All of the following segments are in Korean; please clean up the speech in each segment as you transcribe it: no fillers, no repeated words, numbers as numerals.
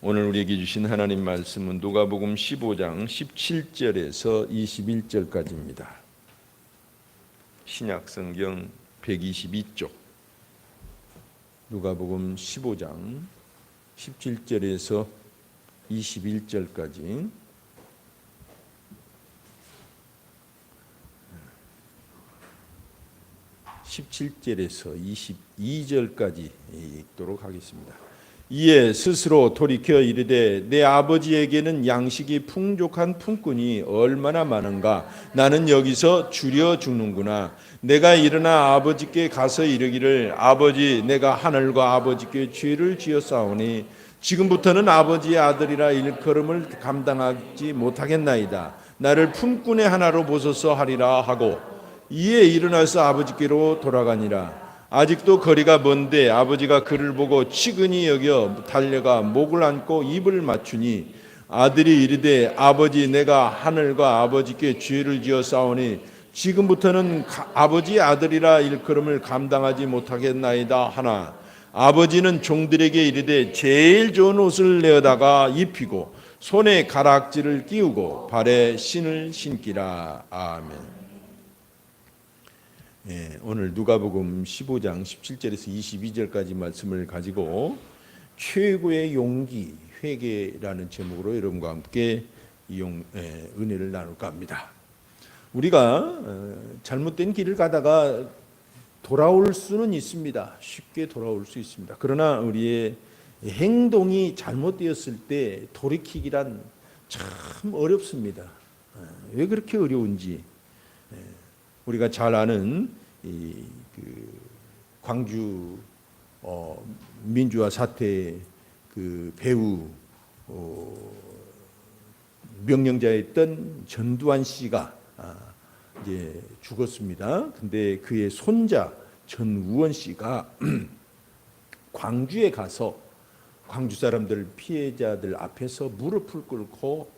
오늘 우리에게 주신 하나님 말씀은 누가복음 15장 17절에서 21절까지입니다. 신약성경 122쪽 누가복음 15장 17절에서 21절까지 17절에서 22절까지 읽도록 하겠습니다. 이에 스스로 돌이켜 이르되 내 아버지에게는 양식이 풍족한 품꾼이 얼마나 많은가. 나는 여기서 줄여 죽는구나. 내가 일어나 아버지께 가서 이르기를 아버지 내가 하늘과 아버지께 죄를 지었사오니 지금부터는 아버지의 아들이라 일컬음을 감당하지 못하겠나이다. 나를 품꾼의 하나로 보소서 하리라 하고 이에 일어나서 아버지께로 돌아가니라. 아직도 거리가 먼데 아버지가 그를 보고 치근히 여겨 달려가 목을 안고 입을 맞추니 아들이 이르되 아버지 내가 하늘과 아버지께 죄를 지어 싸우니 지금부터는 아버지의 아들이라 일컬음을 감당하지 못하겠나이다 하나 아버지는 종들에게 이르되 제일 좋은 옷을 내어다가 입히고 손에 가락지를 끼우고 발에 신을 신기라. 아멘. 오늘 누가복음 15장 17절에서 22절까지 말씀을 가지고 최고의 용기, 회개라는 제목으로 여러분과 함께 은혜를 나눌까 합니다. 우리가 잘못된 길을 가다가 돌아올 수는 있습니다. 쉽게 돌아올 수 있습니다. 그러나 우리의 행동이 잘못되었을 때 돌이키기란 참 어렵습니다. 왜 그렇게 어려운지 우리가 잘 아는 광주 민주화 사태 배우 명령자였던 전두환 씨가 이제 죽었습니다. 근데 그의 손자 전우원 씨가 광주에 가서 광주 사람들 피해자들 앞에서 무릎을 꿇고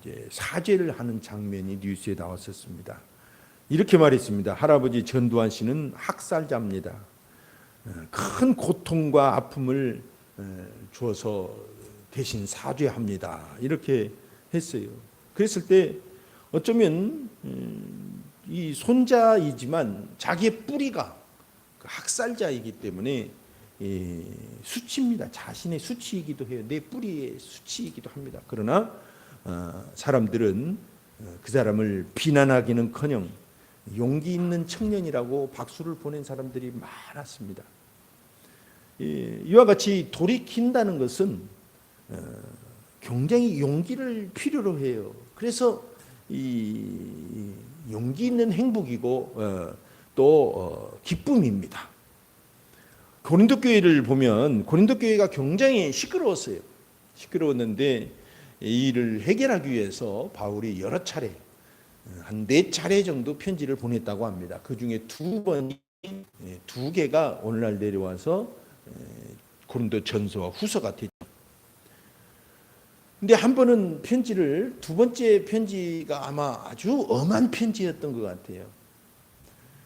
이제 사죄를 하는 장면이 뉴스에 나왔었습니다. 이렇게 말했습니다. 할아버지 전두환 씨는 학살자입니다. 큰 고통과 아픔을 주어서 대신 사죄합니다. 이렇게 했어요. 그랬을 때 어쩌면 이 손자이지만 자기의 뿌리가 학살자이기 때문에 수치입니다. 자신의 수치이기도 해요. 내 뿌리의 수치이기도 합니다. 그러나 사람들은 그 사람을 비난하기는커녕 용기 있는 청년이라고 박수를 보낸 사람들이 많았습니다. 이와 같이 돌이킨다는 것은 굉장히 용기를 필요로 해요. 그래서 이 용기 있는 행복이고 또 기쁨입니다. 고린도 교회를 보면 고린도 교회가 굉장히 시끄러웠어요. 시끄러웠는데 이 일을 해결하기 위해서 바울이 여러 차례 한 4차례 정도 편지를 보냈다고 합니다. 그 중에 2개가 오늘날 내려와서 고린도 전서와 후서가 됐죠. 근데 한 번은 편지를 두 번째 편지가 아마 아주 엄한 편지였던 것 같아요.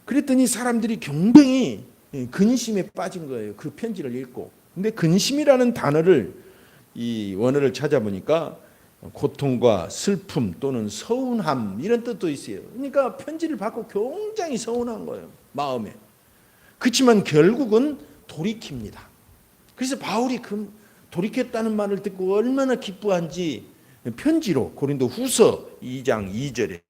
그랬더니 사람들이 굉장히 근심에 빠진 거예요. 그 편지를 읽고. 근데 근심이라는 단어를 이 원어를 찾아보니까 고통과 슬픔 또는 서운함 이런 뜻도 있어요. 그러니까 편지를 받고 굉장히 서운한 거예요. 마음에. 그렇지만 결국은 돌이킵니다. 그래서 바울이 돌이켰다는 말을 듣고 얼마나 기뻐한지 편지로 고린도 후서 2장 2절에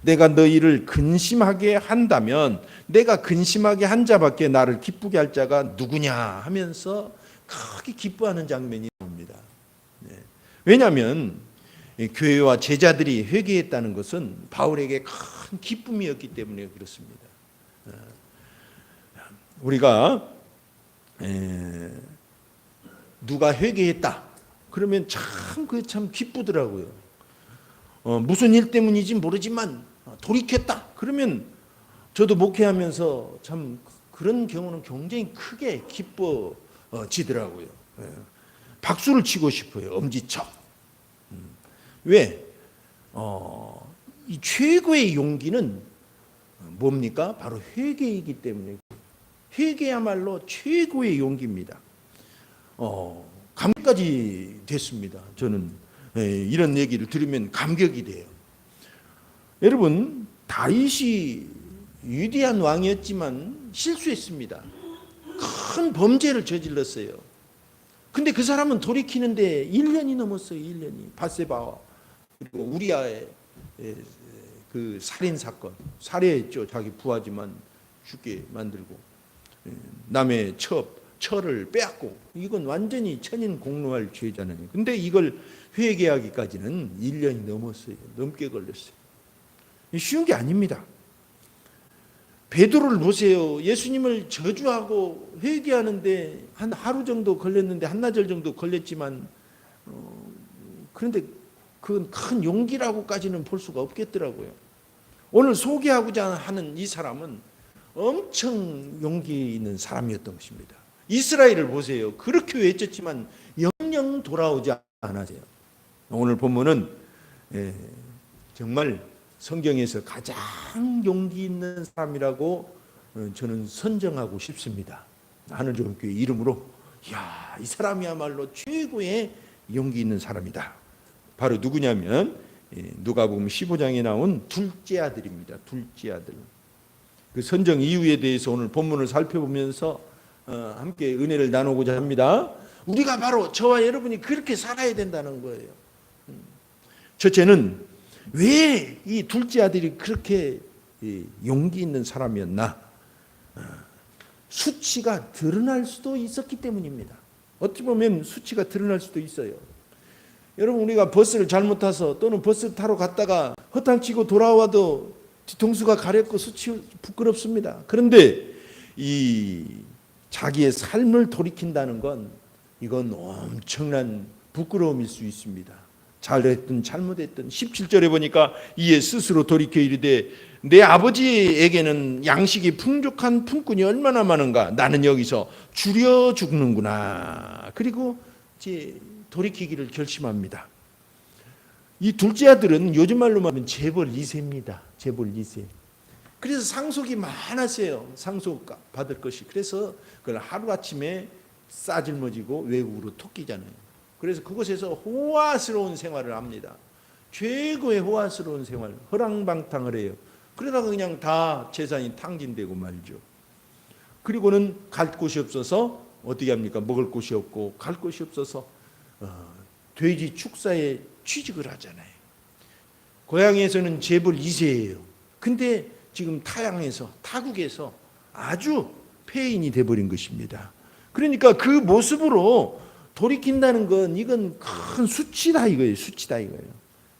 내가 너희를 근심하게 한다면 내가 근심하게 한 자밖에 나를 기쁘게 할 자가 누구냐 하면서 크게 기뻐하는 장면이 나옵니다. 왜냐하면 교회와 제자들이 회개했다는 것은 바울에게 큰 기쁨이었기 때문에 그렇습니다. 우리가 누가 회개했다 그러면 그게 참 기쁘더라고요. 무슨 일 때문인지 모르지만 돌이켰다 그러면 저도 목회하면서 참 그런 경우는 굉장히 크게 기뻐지더라고요. 박수를 치고 싶어요. 엄지척. 왜? 이 최고의 용기는 뭡니까? 바로 회개이기 때문에 회개야말로 최고의 용기입니다. 감격까지 됐습니다. 저는 이런 얘기를 들으면 감격이 돼요. 여러분, 다윗이 위대한 왕이었지만 실수했습니다. 큰 범죄를 저질렀어요. 근데 그 사람은 돌이키는데 1년이 넘었어요. 1년이. 바세바와 그리고 우리아의 그 살인 사건, 살해했죠. 자기 부하지만 죽게 만들고 남의 처를 빼앗고, 이건 완전히 천인 공노할 죄잖아요. 근데 이걸 회개하기까지는 1년이 넘었어요. 넘게 걸렸어요. 쉬운 게 아닙니다. 베드로를 보세요. 예수님을 저주하고 회개하는데 한 하루 정도 걸렸는데, 한나절 정도 걸렸지만 그런데 그건 큰 용기라고까지는 볼 수가 없겠더라고요. 오늘 소개하고자 하는 이 사람은 엄청 용기 있는 사람이었던 것입니다. 이스라엘을 보세요. 그렇게 외쳤지만 영영 돌아오지 않았어요. 오늘 본문은 정말 성경에서 가장 용기 있는 사람이라고 저는 선정하고 싶습니다. 하늘종교회 이름으로, 이 사람이야말로 최고의 용기 있는 사람이다. 바로 누구냐면 누가복음 15장에 나온 둘째 아들입니다. 둘째 아들. 그 선정 이유에 대해서 오늘 본문을 살펴보면서 함께 은혜를 나누고자 합니다. 우리가 바로 저와 여러분이 그렇게 살아야 된다는 거예요. 첫째는 왜 이 둘째 아들이 그렇게 용기 있는 사람이었나? 수치가 드러날 수도 있었기 때문입니다. 어찌 보면 수치가 드러날 수도 있어요. 여러분, 우리가 버스를 잘못 타서 또는 버스 타러 갔다가 허탕치고 돌아와도 뒤통수가 가렵고 수치 부끄럽습니다. 그런데 이 자기의 삶을 돌이킨다는 건 이건 엄청난 부끄러움일 수 있습니다. 잘했든 잘못했든 17절에 보니까 이에 스스로 돌이켜 이르되 내 아버지에게는 양식이 풍족한 품꾼이 얼마나 많은가, 나는 여기서 줄여 죽는구나. 그리고 이제 돌이키기를 결심합니다. 이 둘째 아들은 요즘 말로 말하면 재벌 2세입니다. 재벌 2세. 그래서 상속이 많았어요. 상속 받을 것이. 그래서 그걸 하루아침에 싸질머지고 외국으로 토끼잖아요. 그래서 그곳에서 호화스러운 생활을 합니다. 최고의 호화스러운 생활, 허랑방탕을 해요. 그러다가 그냥 다 재산이 탕진되고 말죠. 그리고는 갈 곳이 없어서 어떻게 합니까? 먹을 곳이 없고 갈 곳이 없어서 돼지 축사에 취직을 하잖아요. 고향에서는 재벌 2세예요. 근데 지금 타국에서 아주 폐인이 돼버린 것입니다. 그러니까 그 모습으로 돌이킨다는 건 이건 큰 수치다 이거예요. 수치다 이거예요.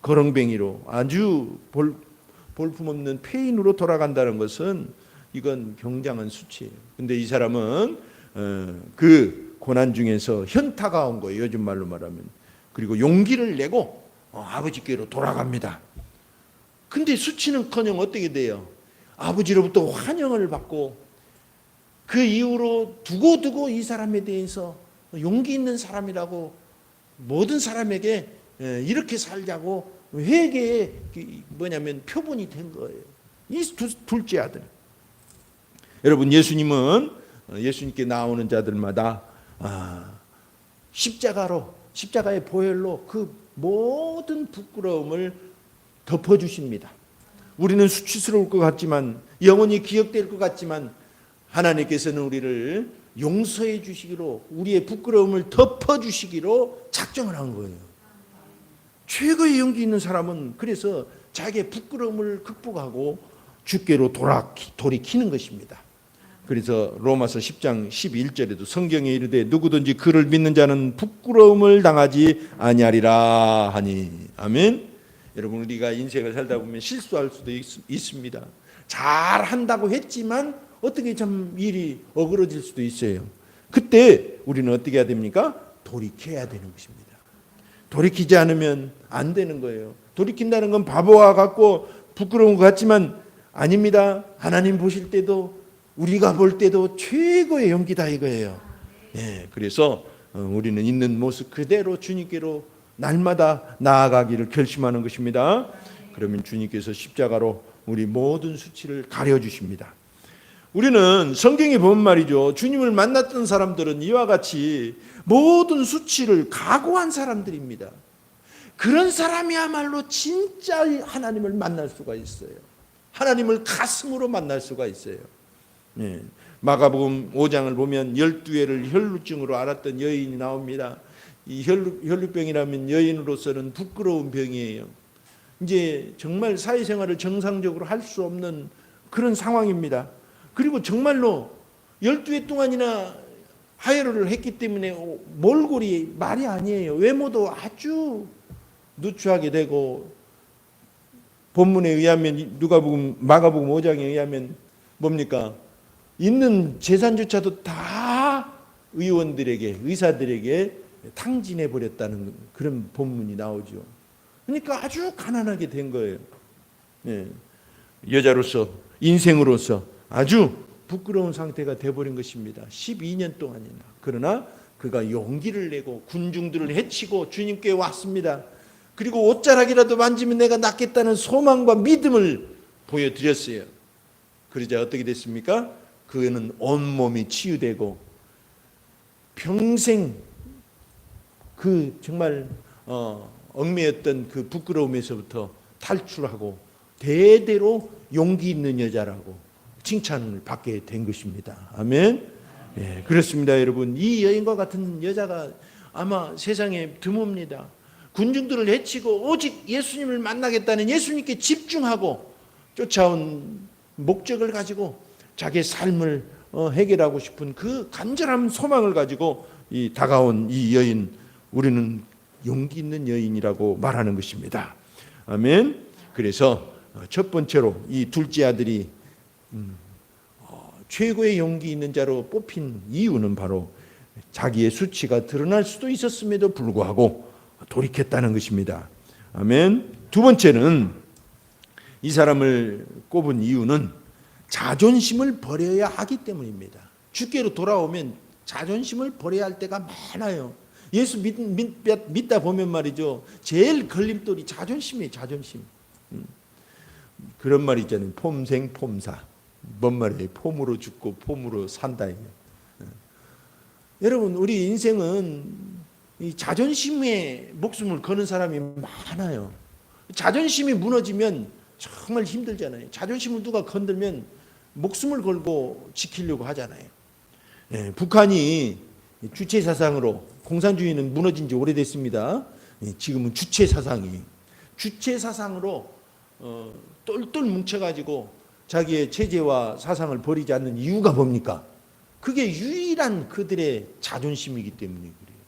거렁뱅이로 아주 볼품없는 폐인으로 돌아간다는 것은 이건 굉장한 수치예요. 근데 이 사람은 그 고난 중에서 현타가 온 거예요. 요즘 말로 말하면. 그리고 용기를 내고 아버지께로 돌아갑니다. 근데 수치는커녕 어떻게 돼요? 아버지로부터 환영을 받고 그 이후로 두고두고 이 사람에 대해서 용기 있는 사람이라고 모든 사람에게 이렇게 살자고 회개의 표본이 된 거예요. 이 둘째 아들. 여러분, 예수님께 나오는 자들마다 십자가의 보혈로 그 모든 부끄러움을 덮어주십니다. 우리는 수치스러울 것 같지만, 영원히 기억될 것 같지만, 하나님께서는 우리를 용서해 주시기로, 우리의 부끄러움을 덮어주시기로 작정을 한 거예요. 최고의 용기 있는 사람은 그래서 자기의 부끄러움을 극복하고 주께로 돌이키는 것입니다. 그래서 로마서 10장 11절에도 성경에 이르되 누구든지 그를 믿는 자는 부끄러움을 당하지 아니하리라 하니. 아멘. 여러분, 우리가 인생을 살다 보면 실수할 수도 있습니다. 잘한다고 했지만 어떻게 참 일이 어그러질 수도 있어요. 그때 우리는 어떻게 해야 됩니까? 돌이켜야 되는 것입니다. 돌이키지 않으면 안 되는 거예요. 돌이킨다는 건 바보와 같고 부끄러운 것 같지만 아닙니다. 하나님 보실 때도 우리가 볼 때도 최고의 용기다 이거예요. 그래서 우리는 있는 모습 그대로 주님께로 날마다 나아가기를 결심하는 것입니다. 그러면 주님께서 십자가로 우리 모든 수치를 가려주십니다. 우리는 성경에 보면 말이죠. 주님을 만났던 사람들은 이와 같이 모든 수치를 각오한 사람들입니다. 그런 사람이야말로 진짜 하나님을 만날 수가 있어요. 하나님을 가슴으로 만날 수가 있어요. 예. 마가복음 5장을 보면 12회를 혈루증으로 앓았던 여인이 나옵니다. 이 혈루병이라면 여인으로서는 부끄러운 병이에요. 이제 정말 사회생활을 정상적으로 할 수 없는 그런 상황입니다. 그리고 정말로 12회 동안이나 하혈을 했기 때문에 몰골이 말이 아니에요. 외모도 아주 누추하게 되고, 본문에 의하면 마가복음 5장에 의하면 뭡니까? 있는 재산조차도 다 의사들에게 탕진해 버렸다는 그런 본문이 나오죠. 그러니까 아주 가난하게 된 거예요. 예. 여자로서, 인생으로서 아주 부끄러운 상태가 돼버린 것입니다. 12년 동안이나. 그러나 그가 용기를 내고 군중들을 해치고 주님께 왔습니다. 그리고 옷자락이라도 만지면 내가 낫겠다는 소망과 믿음을 보여드렸어요. 그러자 어떻게 됐습니까? 그는 온몸이 치유되고 평생 그 정말 얽매였던 그 부끄러움에서부터 탈출하고 대대로 용기 있는 여자라고 칭찬을 받게 된 것입니다. 아멘. 예, 그렇습니다, 여러분. 이 여인과 같은 여자가 아마 세상에 드뭅니다. 군중들을 해치고 오직 예수님을 만나겠다는 예수님께 집중하고 쫓아온 목적을 가지고 자기의 삶을 해결하고 싶은 그 간절한 소망을 가지고 다가온 이 여인, 우리는 용기 있는 여인이라고 말하는 것입니다. 아멘. 그래서 첫 번째로 이 둘째 아들이 최고의 용기 있는 자로 뽑힌 이유는 바로 자기의 수치가 드러날 수도 있었음에도 불구하고 돌이켰다는 것입니다. 아멘. 두 번째는 이 사람을 꼽은 이유는 자존심을 버려야 하기 때문입니다. 주께로 돌아오면 자존심을 버려야 할 때가 많아요. 예수 믿다 보면 말이죠. 제일 걸림돌이 자존심이에요. 자존심. 그런 말 있잖아요. 폼생폼사. 뭔 말이에요? 폼으로 죽고 폼으로 산다. 여러분, 우리 인생은 이 자존심에 목숨을 거는 사람이 많아요. 자존심이 무너지면 정말 힘들잖아요. 자존심을 누가 건들면 목숨을 걸고 지키려고 하잖아요. 예, 북한이 주체 사상으로, 공산주의는 무너진 지 오래됐습니다. 예, 지금은 주체 사상으로 똘똘 뭉쳐가지고 자기의 체제와 사상을 버리지 않는 이유가 뭡니까? 그게 유일한 그들의 자존심이기 때문에 그래요.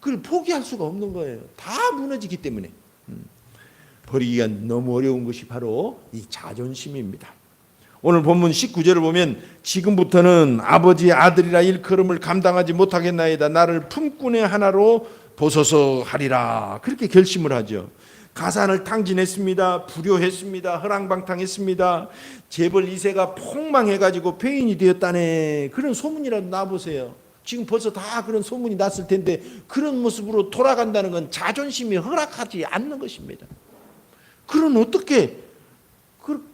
그걸 포기할 수가 없는 거예요. 다 무너지기 때문에. 버리기가 너무 어려운 것이 바로 이 자존심입니다. 오늘 본문 19절을 보면 지금부터는 아버지의 아들이라 일컬음을 감당하지 못하겠나이다. 나를 품꾼의 하나로 보소서 하리라. 그렇게 결심을 하죠. 가산을 탕진했습니다. 불효했습니다. 허랑방탕했습니다. 재벌 2세가 폭망해가지고 폐인이 되었다네. 그런 소문이라도 나보세요. 지금 벌써 다 그런 소문이 났을 텐데 그런 모습으로 돌아간다는 건 자존심이 허락하지 않는 것입니다. 그럼 어떻게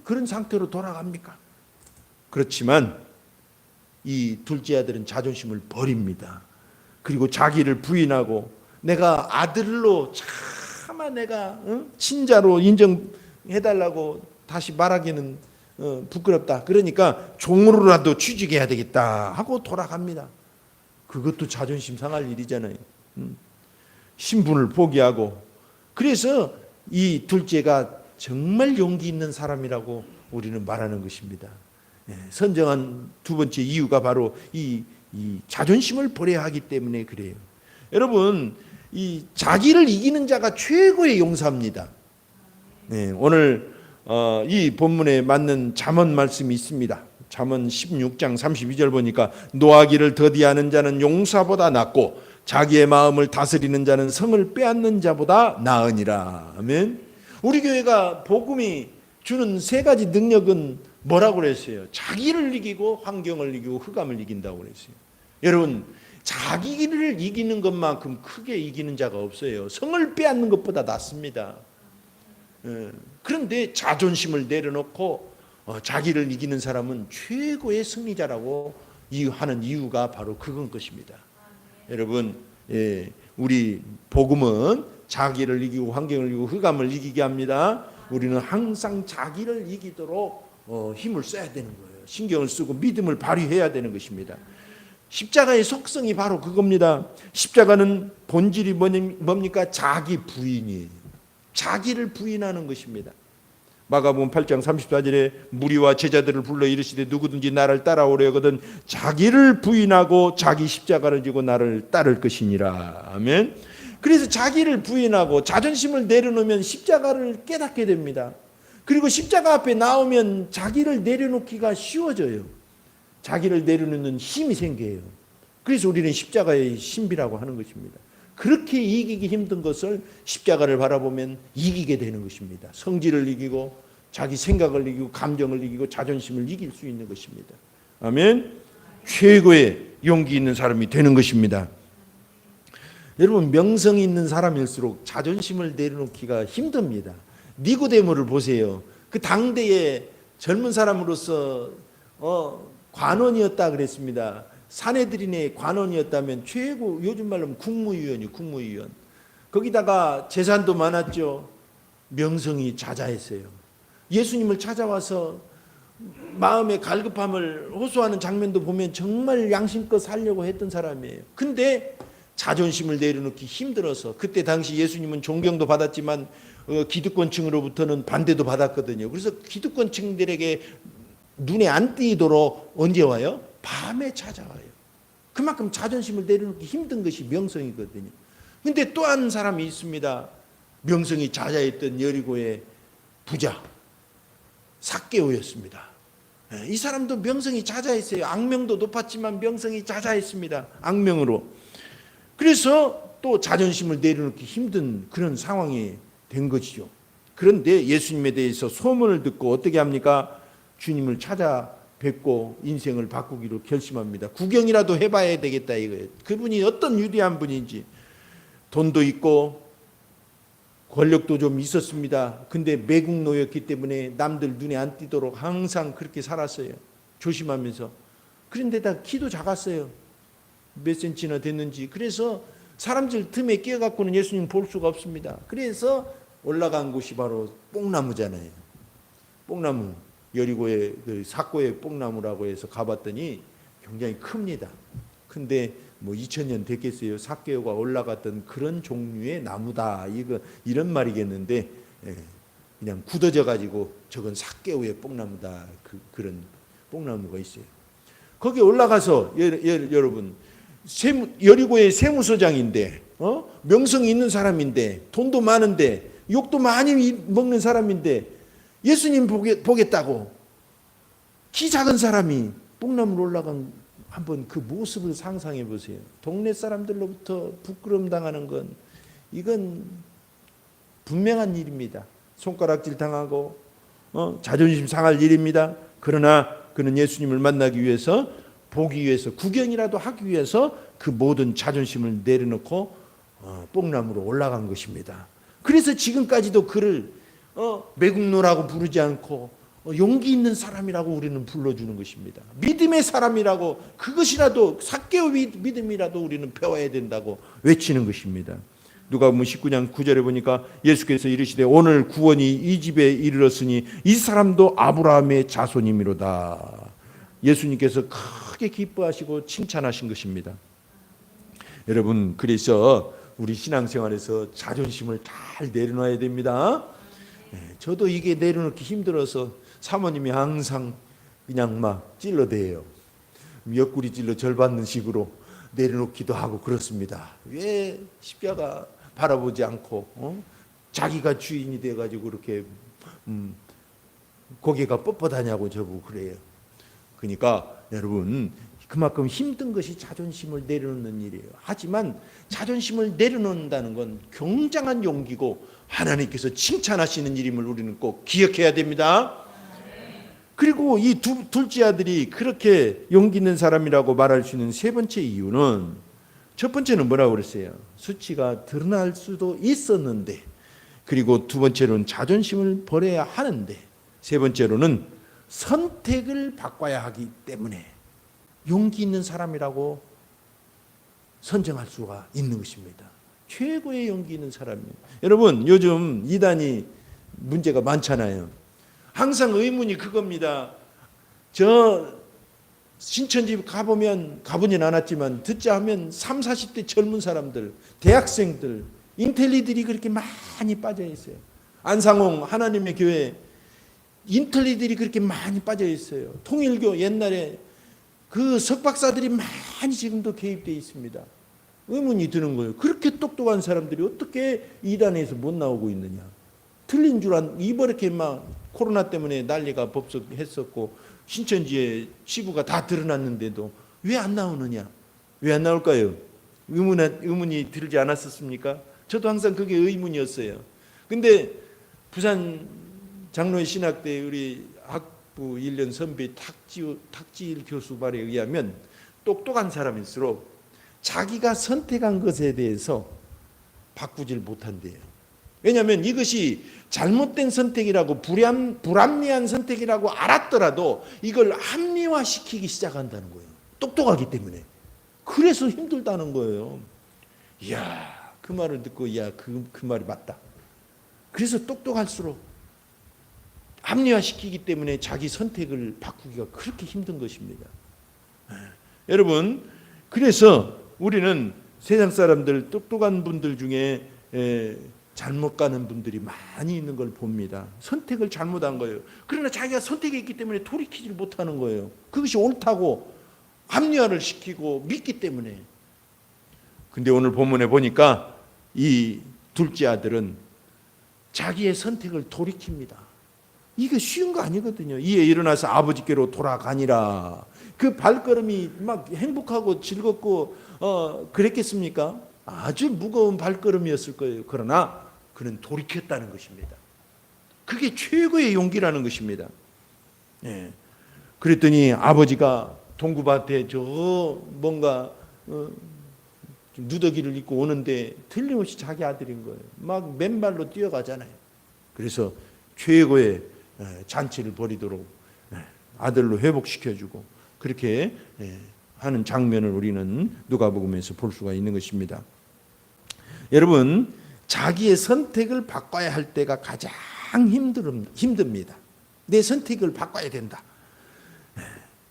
그런 상태로 돌아갑니까? 그렇지만 이 둘째 아들은 자존심을 버립니다. 그리고 자기를 부인하고 내가 아들로 차마 내가 친자로 인정해달라고 다시 말하기는 부끄럽다. 그러니까 종으로라도 취직해야 되겠다 하고 돌아갑니다. 그것도 자존심 상할 일이잖아요. 신분을 포기하고. 그래서 이 둘째가 정말 용기 있는 사람이라고 우리는 말하는 것입니다. 선정한 두 번째 이유가 바로 이 자존심을 버려야 하기 때문에 그래요. 여러분, 이 자기를 이기는 자가 최고의 용사입니다. 오늘 이 본문에 맞는 잠언 말씀이 있습니다. 잠언 16장 32절 보니까 노하기를 더디하는 자는 용사보다 낫고 자기의 마음을 다스리는 자는 성을 빼앗는 자보다 나으니라. 아멘. 우리 교회가 복음이 주는 세 가지 능력은 뭐라고 그랬어요? 자기를 이기고 환경을 이기고 흑암을 이긴다고 그랬어요. 여러분, 자기를 이기는 것만큼 크게 이기는 자가 없어요. 성을 빼앗는 것보다 낫습니다. 그런데 자존심을 내려놓고 자기를 이기는 사람은 최고의 승리자라고 하는 이유가 바로 그건 것입니다. 여러분, 우리 복음은 자기를 이기고 환경을 이기고 흑암을 이기게 합니다. 우리는 항상 자기를 이기도록 힘을 써야 되는 거예요. 신경을 쓰고 믿음을 발휘해야 되는 것입니다. 십자가의 속성이 바로 그겁니다. 십자가는 본질이 뭡니까? 자기 부인이에요. 자기를 부인하는 것입니다. 마가복음 8장 34절에 무리와 제자들을 불러 이르시되 누구든지 나를 따라오려거든 자기를 부인하고 자기 십자가를 지고 나를 따를 것이니라. 아멘. 그래서 자기를 부인하고 자존심을 내려놓으면 십자가를 깨닫게 됩니다. 그리고 십자가 앞에 나오면 자기를 내려놓기가 쉬워져요. 자기를 내려놓는 힘이 생겨요. 그래서 우리는 십자가의 신비라고 하는 것입니다. 그렇게 이기기 힘든 것을 십자가를 바라보면 이기게 되는 것입니다. 성질을 이기고 자기 생각을 이기고 감정을 이기고 자존심을 이길 수 있는 것입니다. 아멘. 최고의 용기 있는 사람이 되는 것입니다. 여러분, 명성이 있는 사람일수록 자존심을 내려놓기가 힘듭니다. 니고데모를 보세요. 그 당대의 젊은 사람으로서 관원이었다 그랬습니다. 사내들인의 관원이었다면 최고, 요즘 말로 국무위원이요, 국무위원. 거기다가 재산도 많았죠. 명성이 자자했어요. 예수님을 찾아와서 마음의 갈급함을 호소하는 장면도 보면 정말 양심껏 살려고 했던 사람이에요. 근데 자존심을 내려놓기 힘들어서, 그때 당시 예수님은 존경도 받았지만 기득권층으로부터는 반대도 받았거든요. 그래서 기득권층들에게 눈에 안 띄도록 언제 와요? 밤에 찾아와요. 그만큼 자존심을 내려놓기 힘든 것이 명성이거든요. 근데 또 한 사람이 있습니다. 명성이 자자했던 여리고의 부자 삭개오였습니다. 이 사람도 명성이 자자했어요. 악명도 높았지만 명성이 자자했습니다. 악명으로. 그래서 또 자존심을 내려놓기 힘든 그런 상황이 된 것이죠. 그런데 예수님에 대해서 소문을 듣고 어떻게 합니까? 주님을 찾아뵙고 인생을 바꾸기로 결심합니다. 구경이라도 해봐야 되겠다 이거예요. 그분이 어떤 위대한 분인지. 돈도 있고 권력도 좀 있었습니다. 근데 매국노였기 때문에 남들 눈에 안 띄도록 항상 그렇게 살았어요. 조심하면서. 그런데다 키도 작았어요. 몇 센치나 됐는지. 그래서 사람들 틈에 끼어갖고는 예수님 볼 수가 없습니다. 그래서 올라간 곳이 바로 뽕나무잖아요. 뽕나무. 여리고의 그 삭고의 뽕나무라고 해서 가봤더니 굉장히 큽니다. 근데 뭐 2000년 됐겠어요. 삭개오가 올라갔던 그런 종류의 나무다. 이런 말이겠는데 그냥 굳어져 가지고 저건 삭개오의 뽕나무다. 그런 뽕나무가 있어요. 거기 올라가서 여러분 여리고의 세무서장인데 명성이 있는 사람인데 돈도 많은데 욕도 많이 먹는 사람인데 예수님 보겠다고 키 작은 사람이 뽕나무로 올라간 한번 그 모습을 상상해 보세요. 동네 사람들로부터 부끄러움 당하는 건 이건 분명한 일입니다. 손가락질 당하고 자존심 상할 일입니다. 그러나 그는 예수님을 만나기 위해서 보기 위해서 구경이라도 하기 위해서 그 모든 자존심을 내려놓고 뽕나무로 올라간 것입니다. 그래서 지금까지도 그를 매국노라고 부르지 않고 용기 있는 사람이라고 우리는 불러주는 것입니다. 믿음의 사람이라고, 그것이라도 삭개오 믿음이라도 우리는 배워야 된다고 외치는 것입니다. 누가복음 19장 9절에 보니까 예수께서 이르시되 오늘 구원이 이 집에 이르렀으니 이 사람도 아브라함의 자손이미로다. 예수님께서 크게 기뻐하시고 칭찬하신 것입니다. 여러분, 그래서 우리 신앙생활에서 자존심을 잘 내려놔야 됩니다. 저도 이게 내려놓기 힘들어서 사모님이 항상 그냥 막 찔러대요. 옆구리 찔러 절 받는 식으로 내려놓기도 하고 그렇습니다. 왜 십자가 바라보지 않고 자기가 주인이 돼가지고 그렇게 고개가 뻣뻣하냐고 저보고 그래요. 그러니까 여러분, 그만큼 힘든 것이 자존심을 내려놓는 일이에요. 하지만 자존심을 내려놓는다는 건 굉장한 용기고 하나님께서 칭찬하시는 일임을 우리는 꼭 기억해야 됩니다. 그리고 이 둘째 아들이 그렇게 용기 있는 사람이라고 말할 수 있는 세 번째 이유는, 첫 번째는 뭐라고 그랬어요? 수치가 드러날 수도 있었는데, 그리고 두 번째로는 자존심을 버려야 하는데, 세 번째로는 선택을 바꿔야 하기 때문에 용기 있는 사람이라고 선정할 수가 있는 것입니다. 최고의 용기 있는 사람이에요. 여러분, 요즘 이단이 문제가 많잖아요. 항상 의문이 그겁니다. 저 신천지 가보면, 가보진 않았지만 듣자 하면 30, 40대 젊은 사람들, 대학생들, 인텔리들이 그렇게 많이 빠져 있어요. 안상홍 하나님의 교회 인텔리들이 그렇게 많이 빠져 있어요. 통일교 옛날에 그 석박사들이 많이 지금도 개입되어 있습니다. 의문이 드는 거예요. 그렇게 똑똑한 사람들이 어떻게 이단에서 못 나오고 있느냐. 틀린 줄 이렇게 막 코로나 때문에 난리가 법석했었고 신천지의 시부가 다 드러났는데도 왜 안 나오느냐? 왜 안 나올까요? 의문이 들지 않았었습니까? 저도 항상 그게 의문이었어요. 근데 부산 장로의 신학대 우리 학부 1년 선배 탁지일 교수 말에 의하면 똑똑한 사람일수록 자기가 선택한 것에 대해서 바꾸질 못한대요. 왜냐하면 이것이 잘못된 선택이라고 불합리한 선택이라고 알았더라도 이걸 합리화시키기 시작한다는 거예요. 똑똑하기 때문에. 그래서 힘들다는 거예요. 이야, 그 말을 듣고 이야, 그 말이 맞다. 그래서 똑똑할수록 합리화시키기 때문에 자기 선택을 바꾸기가 그렇게 힘든 것입니다. 여러분, 그래서 우리는 세상 사람들 똑똑한 분들 중에 잘못 가는 분들이 많이 있는 걸 봅니다. 선택을 잘못한 거예요. 그러나 자기가 선택했기 때문에 돌이키지 못하는 거예요. 그것이 옳다고 합리화를 시키고 믿기 때문에. 근데 오늘 본문에 보니까 이 둘째 아들은 자기의 선택을 돌이킵니다. 이게 쉬운 거 아니거든요. 이에 일어나서 아버지께로 돌아가니라. 그 발걸음이 막 행복하고 즐겁고 그랬겠습니까? 아주 무거운 발걸음이었을 거예요. 그러나 그는 돌이켰다는 것입니다. 그게 최고의 용기라는 것입니다. 예. 그랬더니 아버지가 동구밭에 저 뭔가 좀 누더기를 입고 오는데 틀림없이 자기 아들인 거예요. 막 맨발로 뛰어가잖아요. 그래서 최고의 잔치를 벌이도록 아들로 회복시켜주고 그렇게 하는 장면을 우리는 누가복음에서 볼 수가 있는 것입니다. 여러분, 자기의 선택을 바꿔야 할 때가 가장 힘듭니다. 내 선택을 바꿔야 된다.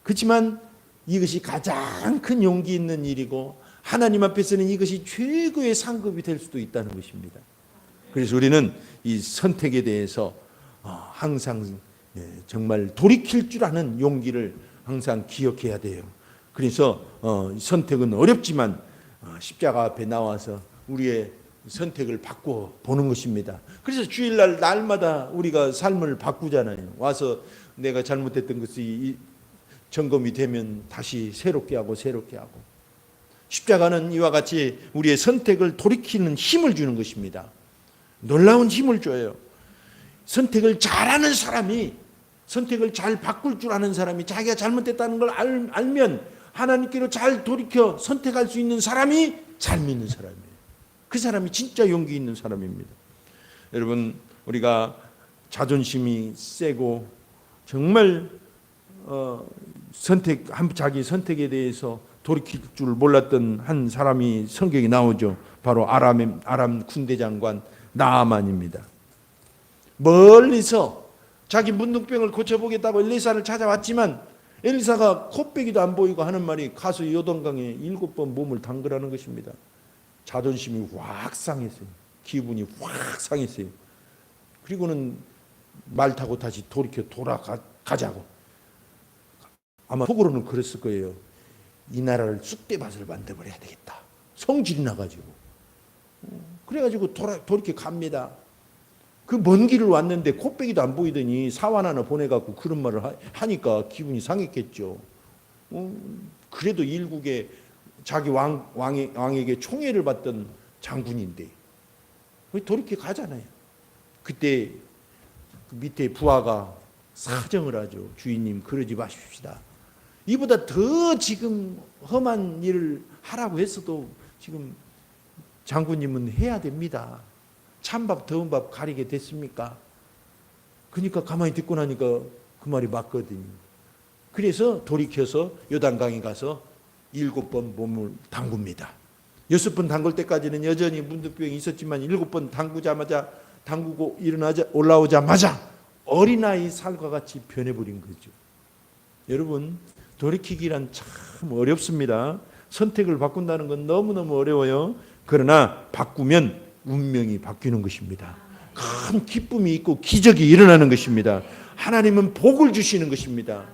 그렇지만 이것이 가장 큰 용기 있는 일이고 하나님 앞에서는 이것이 최고의 상급이 될 수도 있다는 것입니다. 그래서 우리는 이 선택에 대해서 항상 정말 돌이킬 줄 아는 용기를 항상 기억해야 돼요. 그래서 선택은 어렵지만 십자가 앞에 나와서 우리의 선택을 바꿔 보는 것입니다. 그래서 주일날 날마다 우리가 삶을 바꾸잖아요. 와서 내가 잘못했던 것이 점검이 되면 다시 새롭게 하고 새롭게 하고. 십자가는 이와 같이 우리의 선택을 돌이키는 힘을 주는 것입니다. 놀라운 힘을 줘요. 선택을 잘하는 사람이, 선택을 잘 바꿀 줄 아는 사람이, 자기가 잘못됐다는 걸 알면 하나님께로 잘 돌이켜 선택할 수 있는 사람이 잘 믿는 사람이에요. 그 사람이 진짜 용기 있는 사람입니다. 여러분, 우리가 자존심이 세고 정말 자기 선택에 대해서 돌이킬 줄 몰랐던 한 사람이 성경에 나오죠. 바로 아람 군대장관 나아만입니다. 멀리서 자기 문둥병을 고쳐보겠다고 엘리사를 찾아왔지만 엘리사가 코빼기도 안 보이고 하는 말이 가서 요단강에 7번 몸을 담그라는 것입니다. 자존심이 확 상했어요. 기분이 확 상했어요. 그리고는 말 타고 다시 돌아가자고. 아마 속으로는 그랬을 거예요. 이 나라를 쑥대밭을 만들어버려야 되겠다. 성질이 나가지고. 그래가지고 돌이켜 갑니다. 그 먼 길을 왔는데 코빼기도 안 보이더니 사환 하나 보내갖고 그런 말을 하니까 기분이 상했겠죠. 그래도 일국에 자기 왕에게 총애를 받던 장군인데 돌이켜 가잖아요. 그때 밑에 부하가 사정을 하죠. 주인님, 그러지 마십시다. 이보다 더 지금 험한 일을 하라고 했어도 지금 장군님은 해야 됩니다. 찬밥 더운 밥 가리게 됐습니까? 그러니까 가만히 듣고 나니까 그 말이 맞거든요. 그래서 돌이켜서 요단강에 가서 7번 몸을 담굽니다. 6번 담글 때까지는 여전히 문득병이 있었지만 7번 담그고 올라오자마자 어린아이 살과 같이 변해버린 거죠. 여러분, 돌이키기란 참 어렵습니다. 선택을 바꾼다는 건 너무너무 어려워요. 그러나 바꾸면 운명이 바뀌는 것입니다. 큰 기쁨이 있고 기적이 일어나는 것입니다. 하나님은 복을 주시는 것입니다.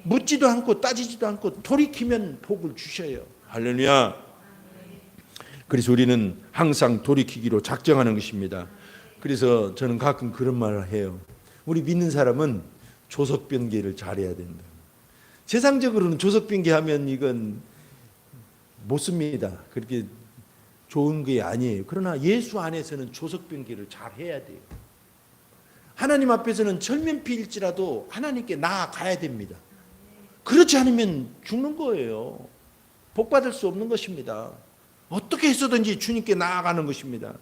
묻지도 않고 따지지도 않고 돌이키면 복을 주셔요. 할렐루야. 그래서 우리는 항상 돌이키기로 작정하는 것입니다. 그래서 저는 가끔 그런 말을 해요. 우리 믿는 사람은 조석변개를 잘해야 된다. 세상적으로는 조석변개하면 이건 못 씁니다. 그렇게 좋은 게 아니에요. 그러나 예수 안에서는 조석변개를 잘해야 돼요. 하나님 앞에서는 철면피일지라도 하나님께 나아가야 됩니다. 그렇지 않으면 죽는 거예요. 복받을 수 없는 것입니다. 어떻게 해서든지 주님께 나아가는 것입니다.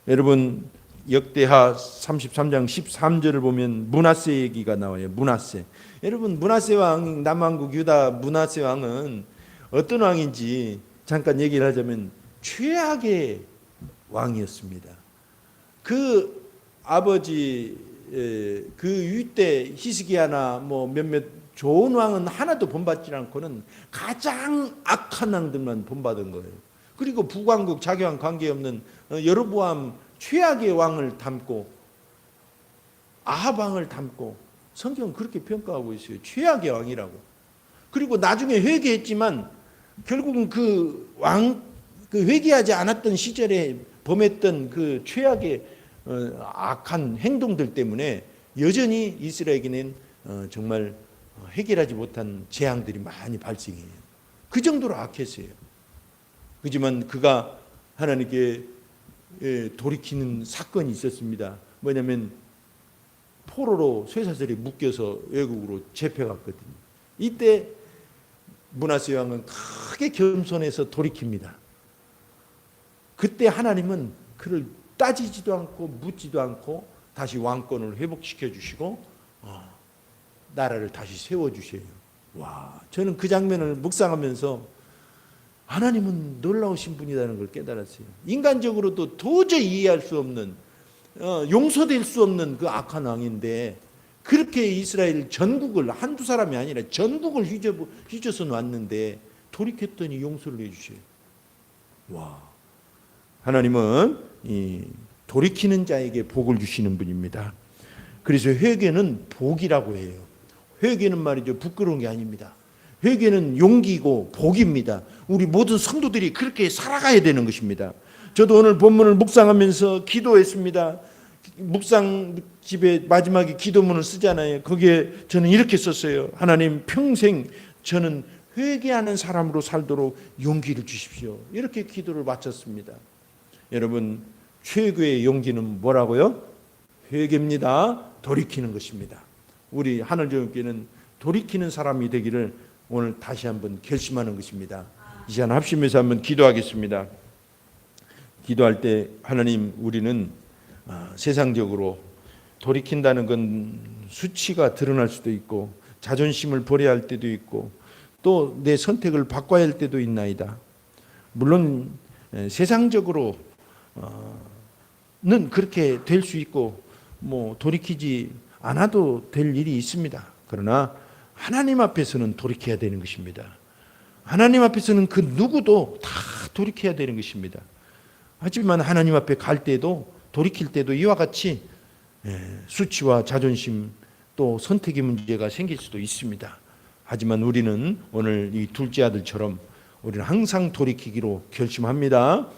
여러분, 역대하 33장 13절을 보면 므낫세 얘기가 나와요. 므낫세. 여러분, 므낫세 왕, 남왕국 유다 므낫세 왕은 어떤 왕인지 잠깐 얘기를 하자면 최악의 왕이었습니다. 그 아버지 그 윗대 히스기야나 몇몇 좋은 왕은 하나도 본받지 않고는 가장 악한 왕들만 본받은 거예요. 그리고 북왕국 자기왕 관계없는 여로보암 최악의 왕을 담고 아합 왕을 담고 성경은 그렇게 평가하고 있어요. 최악의 왕이라고. 그리고 나중에 회개했지만 결국은 그 회개하지 않았던 시절에 범했던 그 최악의 악한 행동들 때문에 여전히 이스라엘에게는 정말 해결하지 못한 재앙들이 많이 발생해요. 그 정도로 악했어요. 그렇지만 그가 하나님께 돌이키는 사건이 있었습니다. 뭐냐면 포로로 쇠사슬에 묶여서 외국으로 잡혀갔거든요. 이때 므낫세 왕은 크게 겸손해서 돌이킵니다. 그때 하나님은 그를 따지지도 않고 묻지도 않고 다시 왕권을 회복시켜 주시고 나라를 다시 세워주셔요. 와, 저는 그 장면을 묵상하면서 하나님은 놀라우신 분이라는 걸 깨달았어요. 인간적으로도 도저히 이해할 수 없는 용서될 수 없는 그 악한 왕인데 그렇게 이스라엘 전국을 한두 사람이 아니라 전국을 휘저서 놨는데 돌이켰더니 용서를 해주셔요. 와, 하나님은 이 돌이키는 자에게 복을 주시는 분입니다. 그래서 회개는 복이라고 해요. 회개는 말이죠, 부끄러운 게 아닙니다. 회개는 용기고 복입니다. 우리 모든 성도들이 그렇게 살아가야 되는 것입니다. 저도 오늘 본문을 묵상하면서 기도했습니다. 묵상 집에 마지막에 기도문을 쓰잖아요. 거기에 저는 이렇게 썼어요. 하나님, 평생 저는 회개하는 사람으로 살도록 용기를 주십시오. 이렇게 기도를 마쳤습니다. 여러분, 최고의 용기는 뭐라고요? 회개입니다. 돌이키는 것입니다. 우리 하늘정교회는 돌이키는 사람이 되기를 오늘 다시 한번 결심하는 것입니다. 이 시간 합심해서 한번 기도하겠습니다. 기도할 때 하나님, 우리는 세상적으로 돌이킨다는 건 수치가 드러날 수도 있고 자존심을 버려야 할 때도 있고 또 내 선택을 바꿔야 할 때도 있나이다. 물론 세상적으로는 그렇게 될 수 있고 돌이키지 않아도 될 일이 있습니다. 그러나 하나님 앞에서는 돌이켜야 되는 것입니다. 하나님 앞에서는 그 누구도 다 돌이켜야 되는 것입니다. 하지만 하나님 앞에 갈 때도 돌이킬 때도 이와 같이 수치와 자존심 또 선택의 문제가 생길 수도 있습니다. 하지만 우리는 오늘 이 둘째 아들처럼 우리는 항상 돌이키기로 결심합니다.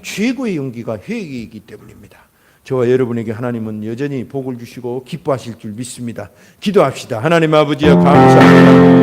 최고의 용기가 회개이기 때문입니다. 저와 여러분에게 하나님은 여전히 복을 주시고 기뻐하실 줄 믿습니다. 기도합시다. 하나님 아버지여, 감사합니다.